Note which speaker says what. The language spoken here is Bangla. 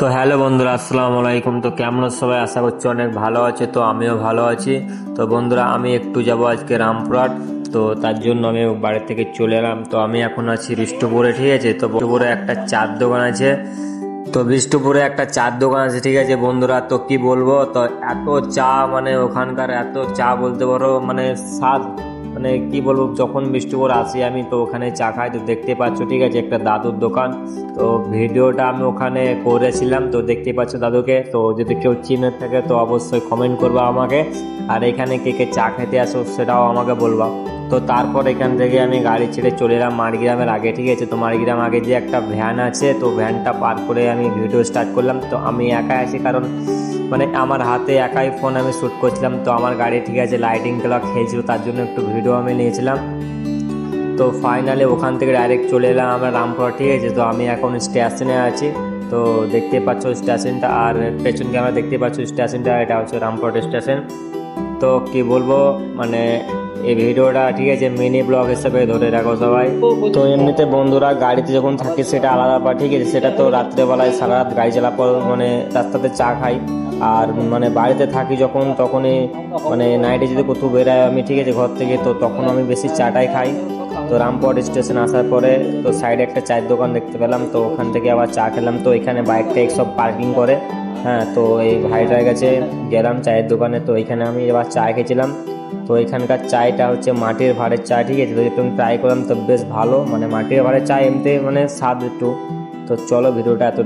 Speaker 1: তো হ্যালো বন্ধুরা, আসসালামু আলাইকুম। তো কেমন আছো সবাই? আশা করছি অনেক ভালো আছে। তো আমিও ভালো আছি। তো বন্ধুরা, আমি একটু যাব আজকে রামপুরহাট। তো তার জন্য আমি বাড়ি থেকে চলে এলাম। তো আমি এখন আছি বিষ্টুপুরে, ঠিক আছে। তো বিষ্টুপুরে একটা চার দোকান আছে। তো বিষ্টুপুরে একটা চার দোকান আছে, ঠিক আছে বন্ধুরা। তো কি বলবো, তো এত চা, মানে ওখানকার এত চা বলতে পারো, মানে স্বাদ, মানে কি বলবো। যখন বিষ্টুপুর আসি আমি, তো ওখানে চা খাই। তো দেখতে পাচ্ছ, ঠিক আছে, একটা দাদুর দোকান। তো ভিডিওটা আমি ওখানে করেছিলাম, তো দেখতে পাচ্ছ দাদুকে। তো যদি কেউ চিনে থাকে তো অবশ্যই কমেন্ট করবা আমাকে। আর এখানে কে কে চা খেতে আসো সেটাও আমাকে বলবা। তো তারপর এখান থেকে আমি গাড়ি ছেড়ে চলে এলাম মাড়গ্রামের আগে, ঠিক আছে। তো মাড়গ্রাম আগে যে একটা ভ্যান আছে, তো ভ্যানটা পার করে আমি ভিডিও স্টার্ট করলাম। তো আমি একা আছি, কারণ মানে আমার হাতে একাই ফোন, আমি শ্যুট করছিলাম। তো আমার গাড়ি, ঠিক আছে, লাইটিংগুলো খেয়েছিল, তার জন্য একটু ভিডিও আমি নিয়েছিলাম। তো ফাইনালি ওখান থেকে ডাইরেক্ট চলে এলাম আমরা রামপুরহাট, ঠিক আছে। তো আমি এখন স্টেশনে আছি। তো দেখতে পাচ্ছ স্টেশনটা, আর পেছন ক্যামেরা দেখতে পাচ্ছ স্টেশনটা, এটা হচ্ছে রামপুরহাট স্টেশন। তো কি বলবো, মানে এই ভিডিওটা, ঠিক আছে, মিনি ব্লগ হিসেবে ধরে রাখো সবাই। তো এমনিতে বন্ধুরা গাড়িতে যখন থাকি সেটা আলাদা ব্যাপার, ঠিক আছে। সেটা তো রাত্রেবেলায় সারা রাত গাড়ি চালার পর মানে রাস্তাতে চা খাই। আর মানে বাড়িতে থাকি যখন, তখনই মানে নাইটে যদি কোথাও বেরোয় আমি, ঠিক আছে, ঘর থেকে, তো তখন আমি বেশি চাটাই খাই। তো রামপুরহাট স্টেশন আসার পরে তো সাইডে একটা চায়ের দোকান দেখতে পেলাম, তো ওখান থেকে আবার চা খেলাম। তো এখানে বাইক টাইক সব পার্কিং করে। হ্যাঁ, তো এই ভাইটার কাছে গেলাম চায়ের দোকানে। তো এখানে আমি এবার চা খেয়েছিলাম। তো এখানকার চায়টা হচ্ছে মাটির ভাঁড়ের চা, ঠিক আছে। তো একটু ট্রাই করলাম, তো বেশ ভালো, মানে মাটির ভাঁড়ের চা এমনিতে মানে স্বাদ একটু। তো চলো, ভিডিওটা এত